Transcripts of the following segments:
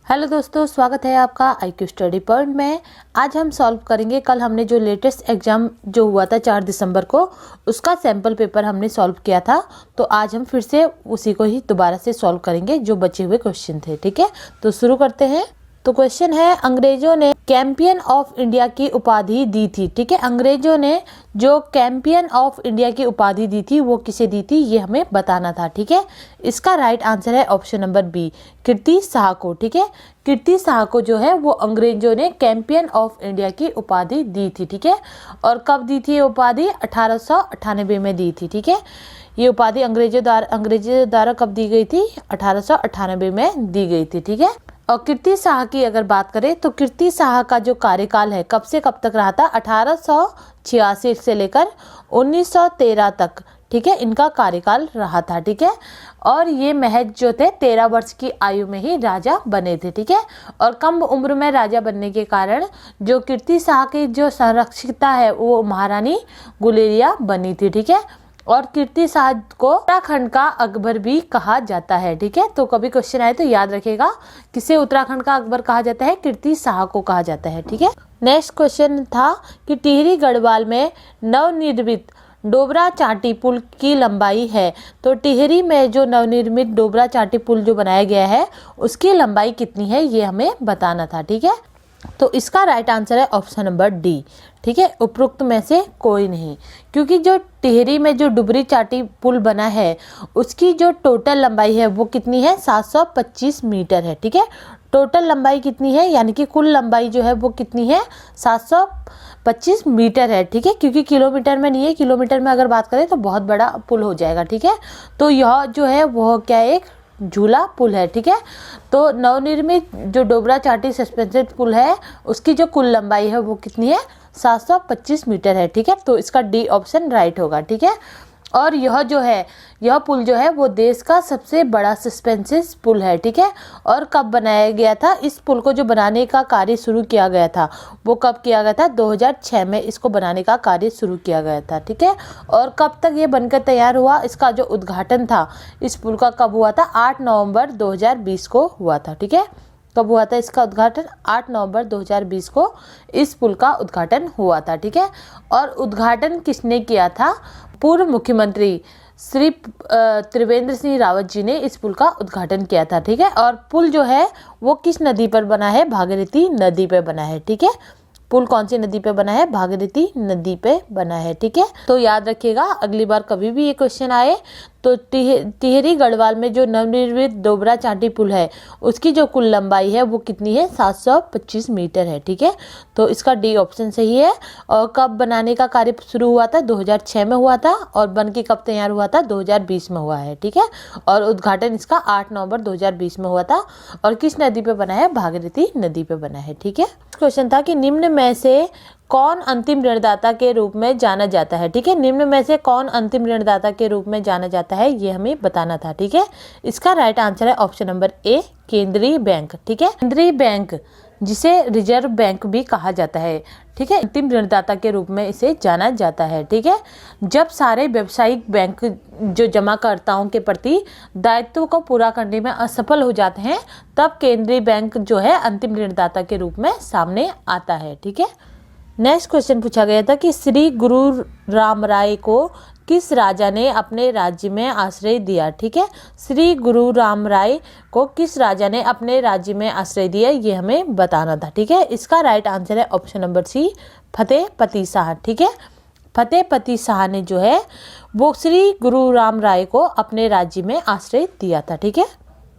Hello दोस्तों, स्वागत है आपका IQ स्टडी पॉइंट में। आज हम सॉल्व करेंगे, कल हमने जो लेटेस्ट एग्जाम जो हुआ था 4 दिसंबर को, उसका सैम्पल पेपर हमने सॉल्व किया था। तो आज हम फिर से उसी को ही दोबारा से सॉल्व करेंगे जो बचे हुए क्वेश्चन थे। ठीक है, तो शुरू करते हैं। तो क्वेश्चन है, अंग्रेजों ने चैंपियन ऑफ इंडिया की उपाधि दी थी। ठीक है, अंग्रेजों ने जो चैंपियन ऑफ इंडिया की उपाधि दी थी वो किसे दी थी, ये हमें बताना था। ठीक है, इसका राइट आंसर है ऑप्शन नंबर बी, कीर्ति शाह को। ठीक है, कीर्ति शाह को जो है वो अंग्रेजों ने चैंपियन ऑफ इंडिया की उपाधि दी थी। ठीक है, और कब दी थी ये उपाधि? 1898 में दी थी। ठीक है, ये उपाधि अंग्रेजों द्वारा कब दी गई थी? 1898 में दी गई थी। ठीक है, और कीर्ति शाह की अगर बात करें तो कीर्ति शाह का जो कार्यकाल है कब से कब तक रहा था? 1886 से लेकर 1913 तक। ठीक है, इनका कार्यकाल रहा था। ठीक है, और ये महज जो थे 13 वर्ष की आयु में ही राजा बने थे। ठीक है, और कम उम्र में राजा बनने के कारण जो कीर्ति शाह की जो संरक्षिता है वो महारानी गुलेरिया बनी थी। ठीक है, और कीर्ति शाह को उत्तराखंड का अकबर भी कहा जाता है। ठीक है, तो कभी क्वेश्चन आए तो याद रखेगा, किसे उत्तराखंड का अकबर कहा जाता है? कीर्ति शाह को कहा जाता है। ठीक है, नेक्स्ट क्वेश्चन था कि टिहरी गढ़वाल में नवनिर्मित डोबरा चांटी पुल की लंबाई है। तो टिहरी में जो नवनिर्मित डोबरा चांटी पुल जो बनाया गया है उसकी लंबाई कितनी है, ये हमें बताना था। ठीक है, तो इसका राइट आंसर है ऑप्शन नंबर डी। ठीक है, उपरोक्त में से कोई नहीं, क्योंकि जो टिहरी में जो डुबरी चाटी पुल बना है उसकी जो टोटल लंबाई है वो कितनी है? 725 मीटर है। ठीक है, टोटल लंबाई कितनी है, यानी कि कुल लंबाई जो है वो कितनी है? 725 मीटर है। ठीक है, क्योंकि किलोमीटर में नहीं है, किलोमीटर में अगर बात करें तो बहुत बड़ा पुल हो जाएगा। ठीक है, तो यह जो है वो क्या है? एक झूला पुल है। ठीक है, तो नवनिर्मित जो डोबरा चाटी सस्पेंशन पुल है उसकी जो कुल लंबाई है वो कितनी है? 725 मीटर है। ठीक है, तो इसका डी ऑप्शन राइट होगा। ठीक है, और यह जो है यह पुल जो है वो देश का सबसे बड़ा सस्पेंशन पुल है। ठीक है, और कब बनाया गया था? इस पुल को जो बनाने का कार्य शुरू किया गया था वो कब किया गया था? 2006 में इसको बनाने का कार्य शुरू किया गया था। ठीक है, और कब तक ये बनकर तैयार हुआ? इसका जो उद्घाटन था इस पुल का कब हुआ था? 8 नवंबर 2020 को हुआ था। ठीक है, कब हुआ था इसका उद्घाटन? 8 नवंबर 2020 को इस पुल का उद्घाटन हुआ था। ठीक है, और उद्घाटन किसने किया था? पूर्व मुख्यमंत्री श्री त्रिवेंद्र सिंह रावत जी ने इस पुल का उद्घाटन किया था। ठीक है, और पुल जो है वो किस नदी पर बना है? भागीरथी नदी पर बना है। ठीक है, पुल कौन सी नदी पे बना है? भागीरथी नदी पे बना है। ठीक है, तो याद रखिएगा, अगली बार कभी भी ये क्वेश्चन आए तो टिहरी गढ़वाल में जो नवनिर्मित डोबरा चांटी पुल है उसकी जो कुल लंबाई है वो कितनी है? 725 मीटर है। ठीक है, तो इसका डी ऑप्शन सही है। और कब बनाने का कार्य शुरू हुआ था? 2006 में हुआ था, और बन के कब तैयार हुआ था? 2020 में हुआ है। ठीक है, और उद्घाटन इसका 8 नवंबर 2020 में हुआ था, और किस नदी पे बना है? भागीरथी नदी पे बना है। ठीक है, क्वेश्चन था कि निम्न में से कौन अंतिम ऋणदाता के रूप में जाना जाता है? ठीक है, निम्न में से कौन अंतिम ऋणदाता के रूप में जाना जाता है, ये हमें बताना था। ठीक है, इसका राइट आंसर है ऑप्शन नंबर ए, केंद्रीय बैंक। ठीक है, केंद्रीय बैंक जिसे रिजर्व बैंक भी कहा जाता है। ठीक है, अंतिम ऋणदाता के रूप में इसे जाना जाता है। ठीक है, जब सारे व्यावसायिक बैंक जो जमाकर्ताओं के प्रति दायित्व को पूरा करने में असफल हो जाते हैं तब केंद्रीय बैंक जो है अंतिम ऋणदाता के रूप में सामने आता है। ठीक है, नेक्स्ट क्वेश्चन पूछा गया था कि श्री गुरु राम राय को किस राजा ने अपने राज्य में आश्रय दिया? ठीक है, श्री गुरु राम राय को किस राजा ने अपने राज्य में आश्रय दिया, ये हमें बताना था। ठीक है, इसका राइट आंसर है option number C, Fatehpati Shah. ठीक है, फतेहपति शाह ने जो है वो श्री गुरु राम राय को अपने राज्य में आश्रय दिया था। ठीक है,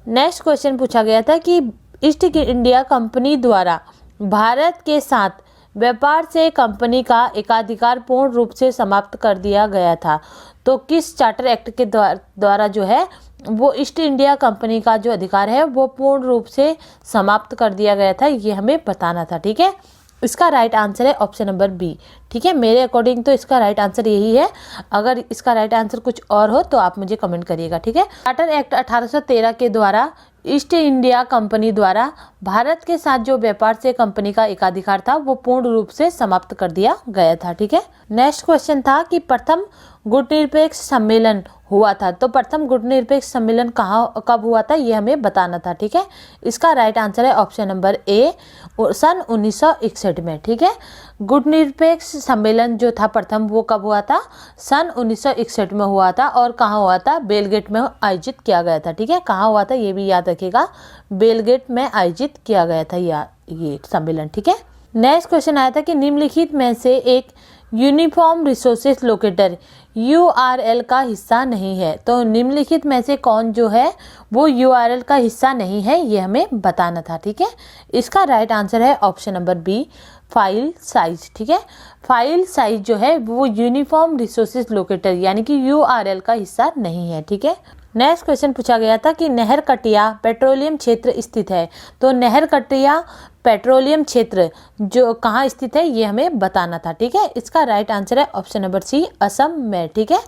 नेक्स्ट क्वेश्चन पूछा गया था कि ईस्ट इंडिया कंपनी द्वारा भारत के साथ व्यापार से कंपनी का एकाधिकार पूर्ण रूप से समाप्त कर दिया गया था। तो किस चार्टर एक्ट के द्वारा जो है वो ईस्ट इंडिया कंपनी का जो अधिकार है वो पूर्ण रूप से समाप्त कर दिया गया था, ये हमें बताना था। ठीक है, इसका राइट आंसर है ऑप्शन नंबर बी। ठीक है, मेरे अकॉर्डिंग तो इसका राइट आंसर यही है। अगर इसका राइट आंसर कुछ और हो तो आप मुझे कमेंट करिएगा। ठीक है, चार्टर एक्ट 1813 के द्वारा ईस्ट इंडिया कंपनी द्वारा भारत के साथ जो व्यापार से कंपनी का एकाधिकार था वो पूर्ण रूप से समाप्त कर दिया गया था। ठीक है, नेक्स्ट क्वेश्चन था कि प्रथम गुटनिरपेक्ष सम्मेलन हुआ था। तो प्रथम गुटनिरपेक्ष सम्मेलन कहाँ कब हुआ था ये हमें बताना था। ठीक है, इसका राइट आंसर है ऑप्शन नंबर ए, सन 1961 में। ठीक है, गुटनिरपेक्ष सम्मेलन जो था प्रथम वो कब हुआ था, सन 1961 में हुआ था। और कहाँ हुआ था, बेलगेट में आयोजित किया गया था। ठीक है, कहाँ हुआ था ये भी याद रखिएगा, बेलगेट में आयोजित किया गया था ये सम्मेलन। ठीक है, नेक्स्ट क्वेश्चन आया था कि निम्नलिखित में से एक यूनिफॉर्म रिसोर्सेज लोकेटर URL का हिस्सा नहीं है। तो निम्नलिखित में से कौन जो है वो URL का हिस्सा नहीं है, ये हमें बताना था। ठीक है, इसका राइट आंसर है option number B, file size. ठीक है, फाइल साइज जो है वो यूनिफॉर्म रिसोर्सेज लोकेटर यानी कि URL का हिस्सा नहीं है। ठीक है, नेक्स्ट क्वेश्चन पूछा गया था कि नहर कटिया पेट्रोलियम क्षेत्र स्थित है। तो नहर कटिया पेट्रोलियम क्षेत्र जो कहाँ स्थित है ये हमें बताना था। ठीक है, इसका राइट आंसर है ऑप्शन नंबर सी, असम में। ठीक है,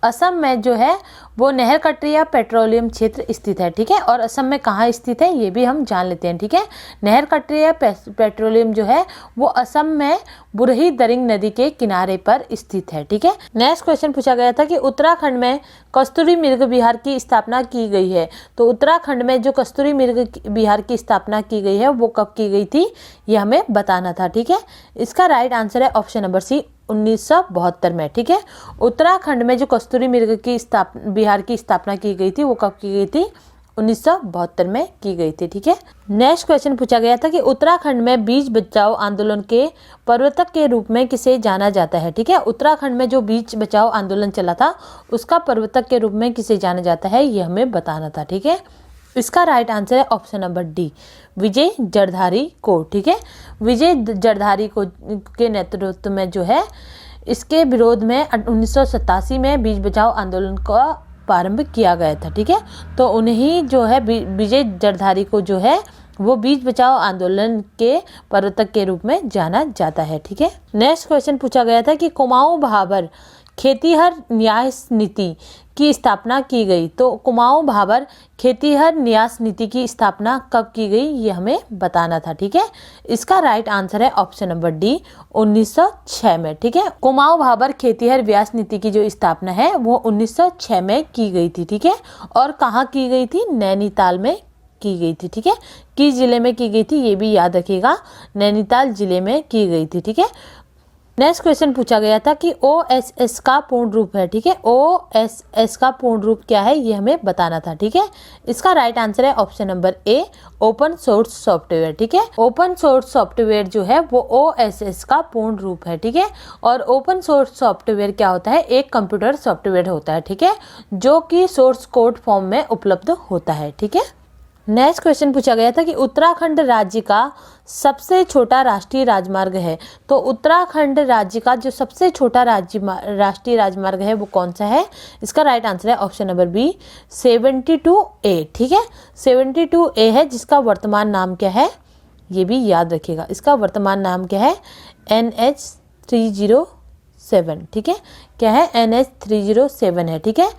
असम में जो है वो नहर कटिया पेट्रोलियम क्षेत्र स्थित है। ठीक है, और असम में कहाँ स्थित है ये भी हम जान लेते हैं। ठीक है, नहर कटिया पेट्रोलियम जो है वो असम में बुरही दरिंग नदी के किनारे पर स्थित है। ठीक है, नेक्स्ट क्वेश्चन पूछा गया था कि उत्तराखंड में कस्तूरी मृग विहार की स्थापना की गई है। तो उत्तराखंड में जो कस्तूरी मृग विहार की स्थापना की गई है वो कब की गई थी ये हमें बताना था। ठीक है, इसका राइट आंसर है ऑप्शन नंबर सी, 1972 में। ठीक है, उत्तराखंड में जो कस्तूरी मृग की बिहार की स्थापना की गई थी वो कब की गई थी, 1972 में की गई थी। ठीक है, नेक्स्ट क्वेश्चन पूछा गया था कि उत्तराखंड में बीज बचाओ आंदोलन के प्रवर्तक के रूप में किसे जाना जाता है। ठीक है, उत्तराखंड में जो बीज बचाओ आंदोलन चला था उसका प्रवर्तक के रूप में किसे जाना जाता है ये हमें बताना था। ठीक है, इसका राइट आंसर है ऑप्शन नंबर डी, विजय जरधारी को। ठीक है, विजय जरधारी को के नेतृत्व में जो है इसके विरोध में 1987 में बीज बचाओ आंदोलन का प्रारंभ किया गया था। ठीक है, तो उन्हीं जो है विजय जरधारी को जो है वो बीज बचाओ आंदोलन के प्रवर्तक के रूप में जाना जाता है। ठीक है, नेक्स्ट क्वेश्चन पूछा गया था कि कुमाऊं भाबर खेतीहर न्यास नीति की स्थापना की गई। तो कुमाऊं भाबर खेतीहर न्यास नीति की स्थापना कब की गई ये हमें बताना था। ठीक है, इसका राइट आंसर है ऑप्शन नंबर डी, 1906 में। ठीक है, कुमाऊं भाबर खेतीहर व्यास नीति की जो स्थापना है वो 1906 में की गई थी। ठीक है, और कहाँ की गई थी, नैनीताल में की गई थी। ठीक है, किस जिले में की गई थी ये भी याद रखिएगा, नैनीताल जिले में की गई थी। ठीक है, नेक्स्ट क्वेश्चन पूछा गया था कि OSS का पूर्ण रूप है। ठीक है, OSS का पूर्ण रूप क्या है ये हमें बताना था। ठीक है, इसका राइट आंसर है option number A, open source software. ठीक है, ओपन सोर्स सॉफ्टवेयर जो है वो OSS का पूर्ण रूप है। ठीक है, और ओपन सोर्स सॉफ्टवेयर क्या होता है, एक कंप्यूटर सॉफ्टवेयर होता है। ठीक है, जो कि सोर्स कोड फॉर्म में उपलब्ध होता है। ठीक है, नेक्स्ट क्वेश्चन पूछा गया था कि उत्तराखंड राज्य का सबसे छोटा राष्ट्रीय राजमार्ग है। तो उत्तराखंड राज्य का जो सबसे छोटा राष्ट्रीय राजमार्ग है वो कौन सा है, इसका राइट आंसर है ऑप्शन नंबर बी, 72A। ठीक है, 72A है जिसका वर्तमान नाम क्या है ये भी याद रखिएगा, इसका वर्तमान नाम क्या है, NH307। ठीक है, क्या है, NH307 है। ठीक है,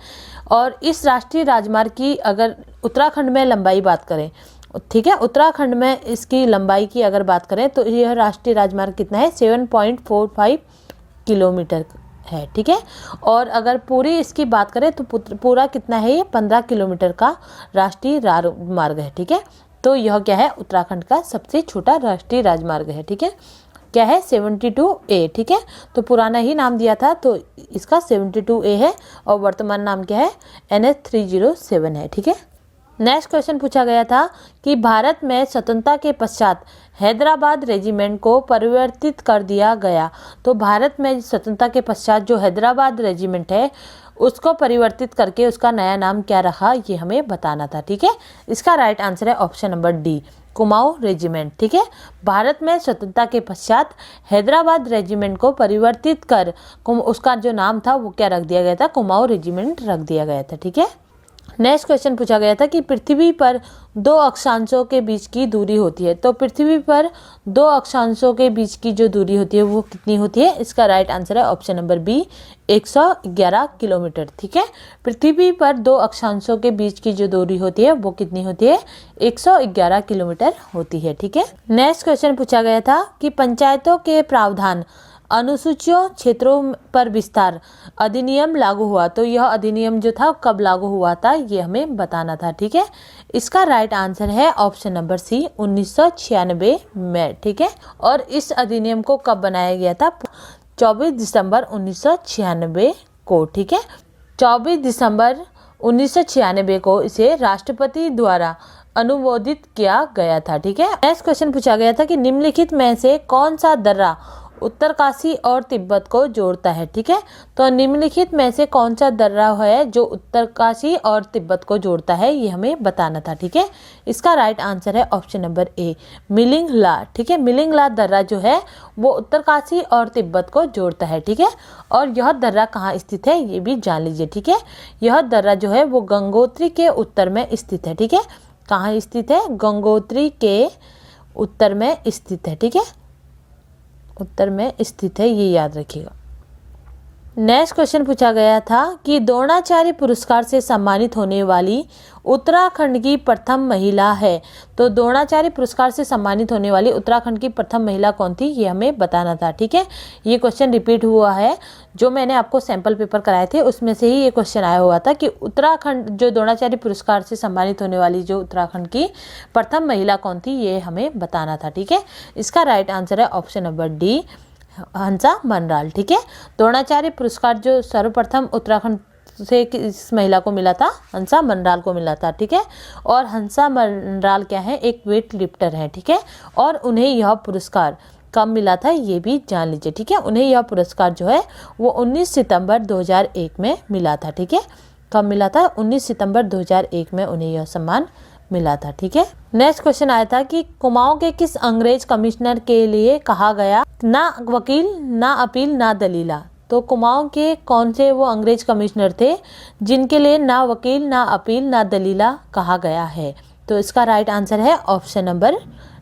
और इस राष्ट्रीय राजमार्ग की अगर उत्तराखंड में लंबाई बात करें, ठीक है, उत्तराखंड में इसकी लंबाई की अगर बात करें तो यह राष्ट्रीय राजमार्ग कितना है, 7.45 किलोमीटर है। ठीक है, और अगर पूरी इसकी बात करें तो पूरा कितना है, ये 15 किलोमीटर का राष्ट्रीय राजमार्ग है। ठीक है, तो यह क्या है, उत्तराखंड का सबसे छोटा राष्ट्रीय राजमार्ग है। ठीक है, क्या है, 72A। ठीक है, तो पुराना ही नाम दिया था तो इसका 72A है और वर्तमान नाम क्या है, NH307 है। ठीक है, नेक्स्ट क्वेश्चन पूछा गया था कि भारत में स्वतंत्रता के पश्चात हैदराबाद रेजिमेंट को परिवर्तित कर दिया गया। तो भारत में स्वतंत्रता के पश्चात जो हैदराबाद रेजिमेंट है उसको परिवर्तित करके उसका नया नाम क्या रखा ये हमें बताना था। ठीक है, इसका राइट आंसर है option number D, Kumaon regiment. ठीक है, भारत में स्वतंत्रता के पश्चात हैदराबाद रेजिमेंट को परिवर्तित कर उसका जो नाम था वो क्या रख दिया गया था, कुमाऊं रेजिमेंट रख दिया गया था। ठीक है, नेक्स्ट क्वेश्चन पूछा गया था कि पृथ्वी पर दो अक्षांशों के बीच की दूरी होती है। तो पृथ्वी पर दो अक्षांशों के बीच की जो दूरी होती है वो कितनी होती है, इसका राइट आंसर है ऑप्शन नंबर बी, 111 किलोमीटर। ठीक है, पृथ्वी पर दो अक्षांशों के बीच की जो दूरी होती है वो कितनी होती है, 111 किलोमीटर होती है। ठीक है, नेक्स्ट क्वेश्चन पूछा गया था कि पंचायतों के प्रावधान अनुसूचित क्षेत्रों पर विस्तार अधिनियम लागू हुआ। तो यह अधिनियम जो था कब लागू हुआ था, ये हमें बताना था। ठीक है, इसका राइट आंसर है ऑप्शन नंबर सी, 1996 में। ठीक है, और इस अधिनियम को कब बनाया गया था, 24 दिसंबर 1996 को। ठीक है, 24 दिसंबर 1996 को इसे राष्ट्रपति द्वारा अनुमोदित किया गया था। ठीक है, नेक्स्ट क्वेश्चन पूछा गया था कि निम्नलिखित में से कौन सा दर्रा उत्तरकाशी और तिब्बत को जोड़ता है। ठीक है, तो निम्नलिखित में से कौन सा दर्रा है जो उत्तरकाशी और तिब्बत को जोड़ता है, ये हमें बताना था। ठीक है, इसका राइट आंसर है ऑप्शन नंबर ए, मिलिंगला। ठीक है, मिलिंगला दर्रा जो है वो उत्तरकाशी और तिब्बत को जोड़ता है। ठीक है, और यह दर्रा कहाँ स्थित है, ये भी जान लीजिए। ठीक है, यह दर्रा जो है वो गंगोत्री के उत्तर में स्थित है। ठीक है, कहाँ स्थित है, गंगोत्री के उत्तर में स्थित है। ठीक है, उत्तर में स्थित है, ये याद रखिएगा। नेक्स्ट क्वेश्चन पूछा गया था कि द्रोणाचार्य पुरस्कार से सम्मानित होने वाली उत्तराखंड की प्रथम महिला है। तो द्रोणाचार्य पुरस्कार से सम्मानित होने वाली उत्तराखंड की प्रथम महिला कौन थी, ये हमें बताना था। ठीक है, ये क्वेश्चन रिपीट हुआ है, जो मैंने आपको सैंपल पेपर कराए थे उसमें से ही ये क्वेश्चन आया हुआ था कि उत्तराखंड जो द्रोणाचार्य पुरस्कार से सम्मानित होने वाली जो उत्तराखंड की प्रथम महिला कौन थी, ये हमें बताना था। ठीक है, इसका राइट आंसर है ऑप्शन नंबर डी, हंसा मनराल। ठीक है, द्रोणाचार्य पुरस्कार जो सर्वप्रथम उत्तराखंड से इस महिला को मिला था, हंसा मनराल को मिला था। ठीक है, और हंसा मनराल क्या है, एक वेट लिफ्टर है। ठीक है, और उन्हें यह पुरस्कार कब मिला था, ये भी जान लीजिए। ठीक है, उन्हें यह पुरस्कार जो है वो 19 सितंबर 2001 में मिला था। ठीक है, कब मिला था, 19 सितंबर 2001 में उन्हें यह सम्मान मिला था। ठीक है, नेक्स्ट क्वेश्चन आया था कि कुमाऊं के किस अंग्रेज कमिश्नर के लिए कहा गया ना वकील ना अपील ना दलीला। तो कुमाऊं के कौन से वो अंग्रेज कमिश्नर थे जिनके लिए ना वकील ना अपील ना दलीला कहा गया है। तो इसका राइट आंसर है option number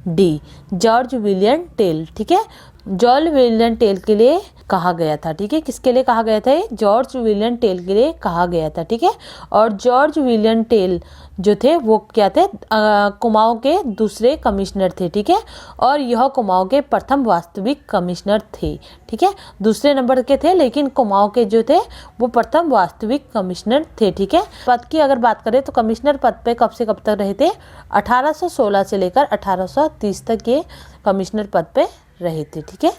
D, George William Tell. ठीक है, जॉर्ज विलियम टेल के लिए कहा गया था। ठीक है, किसके लिए कहा गया था, जॉर्ज विलियम टेल के लिए कहा गया था। ठीक है, और जॉर्ज विलियम टेल जो थे वो क्या थे, कुमाऊं के दूसरे कमिश्नर थे। ठीक है, और यह कुमाऊं के प्रथम वास्तविक कमिश्नर थे। ठीक है, दूसरे नंबर के थे, लेकिन कुमाऊं के जो थे वो प्रथम वास्तविक कमिश्नर थे। ठीक है, पद की अगर बात करें तो कमिश्नर पद पे कब से कब तक रहे थे, 1816 से लेकर 1830 तक ये कमिश्नर पद पे रहे थे। ठीक है,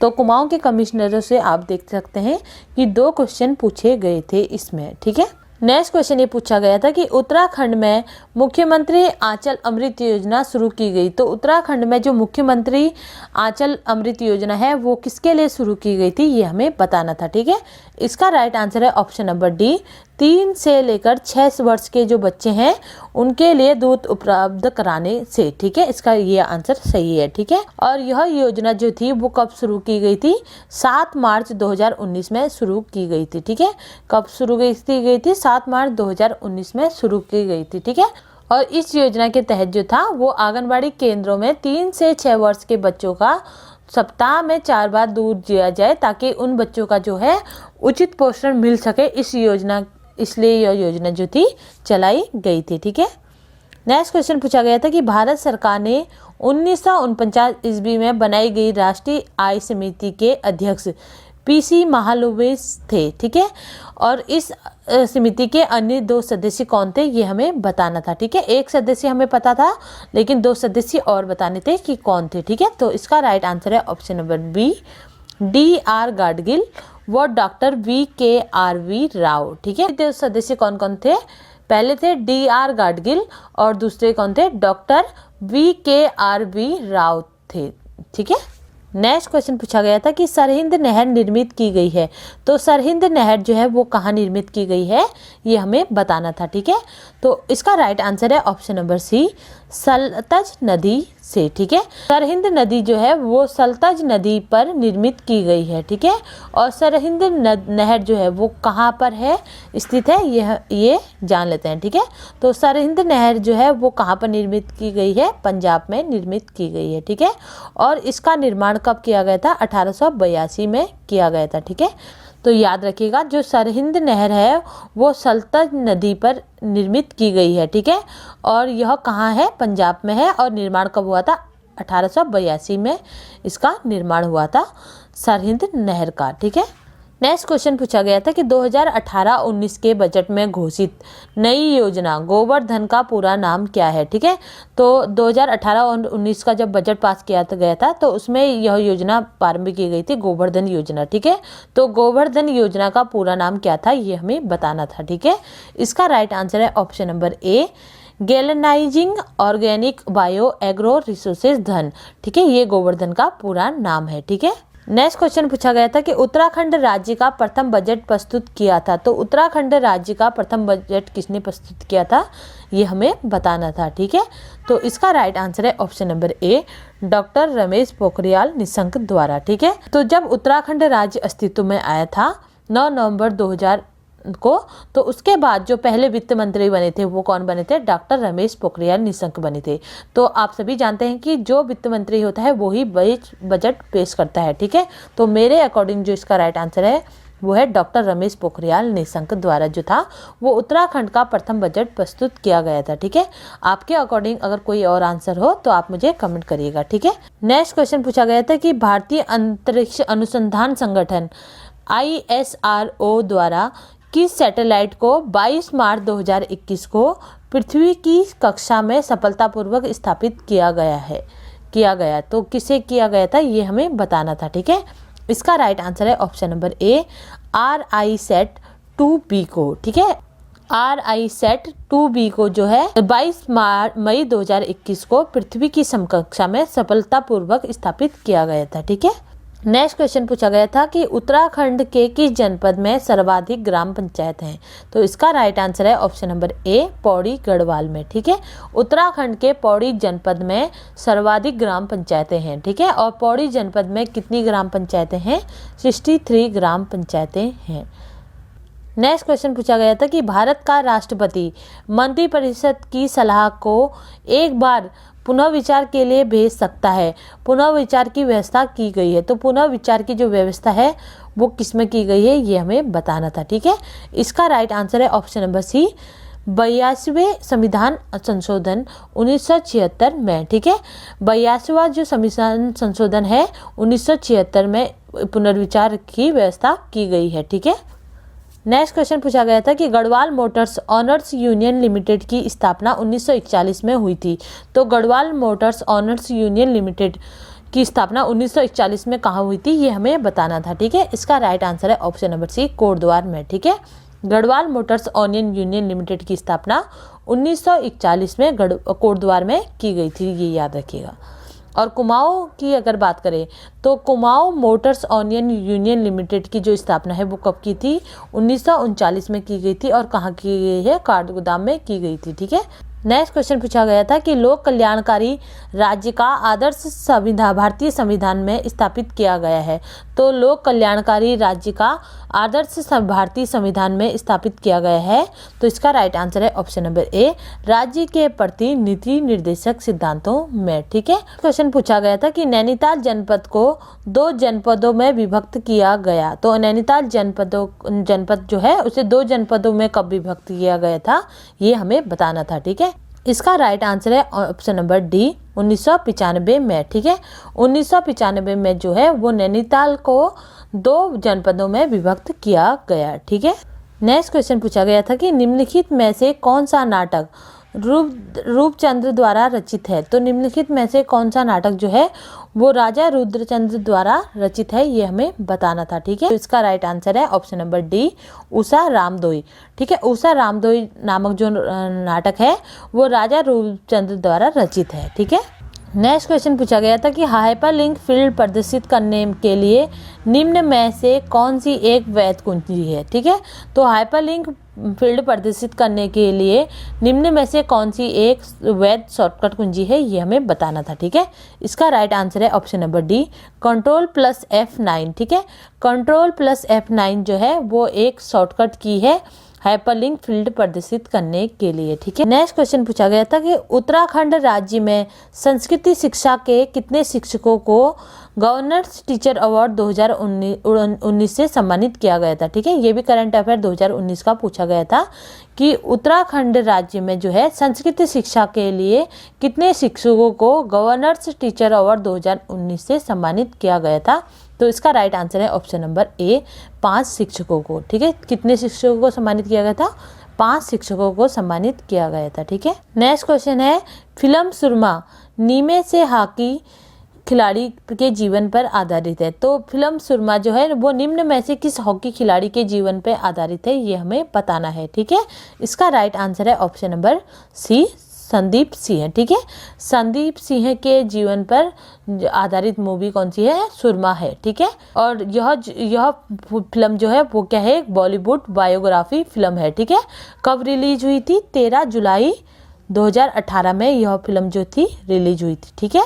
तो कुमाऊं के कमिश्नरों से आप देख सकते हैं कि 2 क्वेश्चन पूछे गए थे इसमें। ठीक है, नेक्स्ट क्वेश्चन ये पूछा गया था कि उत्तराखंड में मुख्यमंत्री आंचल अमृत योजना शुरू की गई। तो उत्तराखंड में जो मुख्यमंत्री आंचल अमृत योजना है वो किसके लिए शुरू की गई थी, ये हमें बताना था। ठीक है, इसका राइट आंसर है ऑप्शन नंबर डी, 3 से लेकर 6 वर्ष के जो बच्चे हैं उनके लिए दूध उपलब्ध कराने से। ठीक है, इसका ये आंसर सही है। ठीक है, और यह योजना जो थी वो कब शुरू की गई थी, 7 मार्च 2019 में शुरू की गई थी। ठीक है, कब शुरू की गई थी, 7 मार्च 2019 में शुरू की गई थी। ठीक है, और इस योजना के तहत जो था वो आंगनबाड़ी केंद्रों में 3 से 6 वर्ष के बच्चों का सप्ताह में 4 बार दूध दिया जाए ताकि उन बच्चों का जो है उचित पोषण मिल सके। इसलिए यह योजना जो थी चलाई गई थी। ठीक है, नेक्स्ट क्वेश्चन पूछा गया था कि भारत सरकार ने 1949 ईस्वी में बनाई गई राष्ट्रीय आय समिति के अध्यक्ष पीसी महालनोबिस थे। ठीक है, और इस समिति के अन्य 2 सदस्य कौन थे, ये हमें बताना था। ठीक है, एक सदस्य हमें पता था लेकिन 2 सदस्य और बताने थे कि कौन थे। ठीक है, तो इसका राइट आंसर है option number B, D.R. Gadgil व डॉक्टर V.K.R.V. राव। ठीक है, 2 सदस्य कौन कौन थे, पहले थे D.R. गाडगिल और दूसरे कौन थे, डॉक्टर V.K.R.V. राव थे। ठीक है, नेक्स्ट क्वेश्चन पूछा गया था कि सरहिंद नहर निर्मित की गई है। तो सरहिंद नहर जो है वो कहाँ निर्मित की गई है, ये हमें बताना था। ठीक है, तो इसका राइट आंसर है ऑप्शन नंबर सी, सतलज नदी से। ठीक है, सरहिंद नदी जो है वो सतलज नदी पर निर्मित की गई है। ठीक है, और सरहिंद नहर जो है वो कहाँ पर है स्थित है, ये जान लेते हैं। ठीक है, तो सरहिंद नहर जो है वो कहाँ पर निर्मित की गई है, पंजाब में निर्मित की गई है। ठीक है, और इसका निर्माण कब किया गया था, 1882 में किया गया था। ठीक है, तो याद रखिएगा जो सरहिंद नहर है वो सतलज नदी पर निर्मित की गई है। ठीक है, और यह कहाँ है, पंजाब में है, और निर्माण कब हुआ था, 1882 में इसका निर्माण हुआ था। सरहिंद नहर का। ठीक है। नेक्स्ट क्वेश्चन पूछा गया था कि 2018-19 के बजट में घोषित नई योजना गोवर्धन का पूरा नाम क्या है। ठीक है। तो 2018 और 19 का जब बजट पास किया गया था तो उसमें यह योजना प्रारंभ की गई थी, गोवर्धन योजना। ठीक है। तो गोवर्धन योजना का पूरा नाम क्या था ये हमें बताना था। ठीक है। इसका राइट आंसर है option number A, galvanising organic bio agro resources धन। ठीक है। ये गोवर्धन का पूरा नाम है। ठीक है। नेक्स्ट क्वेश्चन पूछा गया था कि उत्तराखंड राज्य का प्रथम बजट प्रस्तुत किया था। तो उत्तराखंड राज्य का प्रथम बजट किसने प्रस्तुत किया था ये हमें बताना था। ठीक है। तो इसका राइट आंसर है option number A, doctor Ramesh Pokhriyal Nishank द्वारा। ठीक है। तो जब उत्तराखंड राज्य अस्तित्व में आया था 9 नवंबर 2000 को, तो उसके बाद जो पहले वित्त मंत्री बने थे वो कौन बने थे, डॉक्टर रमेश पोखरियाल निशंक बने थे। तो आप सभी जानते हैं कि जो वित्त मंत्री होता है वो ही बजट पेश करता है। ठीक है। तो मेरे अकॉर्डिंग जो इसका राइट आंसर है वो है डॉक्टर रमेश पोखरियाल निशंक द्वारा जो था वो उत्तराखंड का प्रथम बजट प्रस्तुत किया गया था। ठीक है। आपके अकॉर्डिंग अगर कोई और आंसर हो तो आप मुझे कमेंट करिएगा। ठीक है। नेक्स्ट क्वेश्चन पूछा गया था कि भारतीय अंतरिक्ष अनुसंधान संगठन ISRO द्वारा किस सैटेलाइट को 22 मार्च 2021 को पृथ्वी की कक्षा में सफलतापूर्वक स्थापित किया गया। तो किसे किया गया था ये हमें बताना था। ठीक है। इसका राइट आंसर है option number A, RISAT 2B को। ठीक है। RISAT 2B को जो है 22 मई 2021 को पृथ्वी की समकक्षा में सफलतापूर्वक स्थापित किया गया था। ठीक है। नेक्स्ट क्वेश्चन पूछा गया था कि उत्तराखंड के किस जनपद में सर्वाधिक ग्राम पंचायत हैं। तो इसका राइट आंसर है option number A, Pauri Garhwal में। ठीक है। उत्तराखंड के पौड़ी जनपद में सर्वाधिक ग्राम पंचायतें हैं। ठीक है। और पौड़ी जनपद में कितनी ग्राम पंचायतें हैं, 63 ग्राम पंचायतें हैं। नेक्स्ट क्वेश्चन पूछा गया था कि भारत का राष्ट्रपति मंत्रिपरिषद की सलाह को एक बार पुनः विचार के लिए भेज सकता है। पुनः विचार की व्यवस्था की गई है। तो पुनः विचार की जो व्यवस्था है वो किसमें की गई है ये हमें बताना था। ठीक है। इसका राइट आंसर है ऑप्शन नंबर सी, 82वें संविधान संशोधन 1976 में। ठीक है। 82वां जो संविधान संशोधन है 1976 में पुनर्विचार की व्यवस्था की गई है। ठीक है। नेक्स्ट क्वेश्चन पूछा गया था कि Garhwal Motors honours union limited की स्थापना 1941 में हुई थी। तो Garhwal Motors honours union limited की स्थापना 1941 में कहाँ हुई थी ये हमें बताना था। ठीक है। इसका राइट आंसर है ऑप्शन नंबर सी, कोटद्वार में। ठीक है। Garhwal Motors onion union limited की स्थापना 1941 में कोटद्वार में की गई थी, ये याद रखिएगा। और कुमाऊं की अगर बात करें तो Kumaon Motors onion union limited की जो स्थापना है वो कब की थी, 1939 में की गई थी। और कहाँ की गई है, काठगोदाम में की गई थी। ठीक है। नेक्स्ट क्वेश्चन पूछा गया था कि लोक कल्याणकारी राज्य का आदर्श संविधान भारतीय संविधान में स्थापित किया गया है। तो लोक कल्याणकारी राज्य का आदर्श भारतीय संविधान में स्थापित किया गया है। तो इसका राइट आंसर है ऑप्शन नंबर ए, राज्य के प्रति नीति निर्देशक सिद्धांतों में। ठीक है। क्वेश्चन पूछा गया था कि नैनीताल जनपद को 2 जनपदों में विभक्त किया गया। तो नैनीताल जनपद जो है उसे 2 जनपदों में कब विभक्त किया गया था ये हमें बताना था। ठीक है। इसका राइट आंसर है ऑप्शन नंबर डी, 1995 में। ठीक है। 1995 में जो है वो नैनीताल को 2 जनपदों में विभक्त किया गया। ठीक है। नेक्स्ट क्वेश्चन पूछा गया था कि निम्नलिखित में से कौन सा नाटक रूपचंद्र द्वारा रचित है। तो निम्नलिखित में से कौन सा नाटक जो है वो राजा रुद्रचंद्र द्वारा रचित है ये हमें बताना था। ठीक है। तो इसका राइट आंसर है ऑप्शन नंबर डी, उषा रामदोई। ठीक है। उषा रामदोई नामक जो नाटक है वो राजा रूपचंद्र द्वारा रचित है। ठीक है। नेक्स्ट क्वेश्चन पूछा गया था कि हाइपरलिंक फील्ड प्रदर्शित करने के लिए निम्न में से कौन सी एक वैध कुंजी है। ठीक है। तो हाइपरलिंक फील्ड प्रदर्शित करने के लिए निम्न में से कौन सी एक वैध शॉर्टकट कुंजी है ये हमें बताना था। ठीक है। इसका राइट आंसर है ऑप्शन नंबर डी, Ctrl+F9। ठीक है। Ctrl+F9 जो है वो एक शॉर्टकट की है हाइपरलिंक फील्ड प्रदर्शित करने के लिए। ठीक है। नेक्स्ट क्वेश्चन पूछा गया था कि उत्तराखंड राज्य में संस्कृति शिक्षा के कितने शिक्षकों को गवर्नर्स टीचर अवार्ड 2019 से सम्मानित किया गया था। ठीक है। ये भी करंट अफेयर 2019 का पूछा गया था कि उत्तराखंड राज्य में जो है संस्कृत शिक्षा के लिए कितने शिक्षकों को गवर्नर्स टीचर अवार्ड 2019 से सम्मानित किया गया था तो इसका राइट आंसर है ऑप्शन नंबर ए, 5 शिक्षकों को। ठीक है, कितने शिक्षकों को सम्मानित किया गया था? 5 शिक्षकों को सम्मानित किया गया था। ठीक है, नेक्स्ट क्वेश्चन है, फिल्म सुरमा नीमे से हॉकी खिलाड़ी के जीवन पर आधारित है। तो फिल्म सुरमा जो है वो निम्न में से किस हॉकी खिलाड़ी के जीवन पर आधारित है, ये हमें बताना है। ठीक है, इसका राइट आंसर है option number C, Sandeep Singh. ठीक है, संदीप सिंह के जीवन पर आधारित मूवी कौन सी है? सुरमा है। ठीक है, और यह फिल्म जो है वो क्या है? बॉलीवुड बायोग्राफी फिल्म है। ठीक है, कब रिलीज हुई थी? 13 जुलाई 2018 में यह फिल्म जो थी रिलीज हुई थी। ठीक है,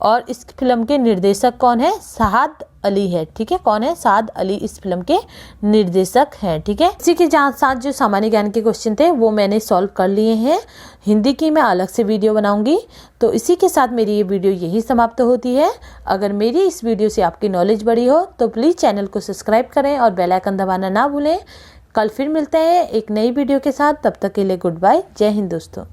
और इस फिल्म के निर्देशक कौन है? साद अली है। ठीक है, कौन है? साद अली इस फिल्म के निर्देशक हैं। ठीक है, इसी के साथ जो सामान्य ज्ञान के क्वेश्चन थे वो मैंने सॉल्व कर लिए हैं। हिंदी की मैं अलग से वीडियो बनाऊंगी। तो इसी के साथ मेरी ये वीडियो यही समाप्त होती है। अगर मेरी इस वीडियो से आपकी नॉलेज बढ़ी हो तो प्लीज़ चैनल को सब्सक्राइब करें और बेल आइकन दबाना ना भूलें। कल फिर मिलते हैं एक नई वीडियो के साथ, तब तक के लिए गुड बाय, जय हिंद दोस्तों।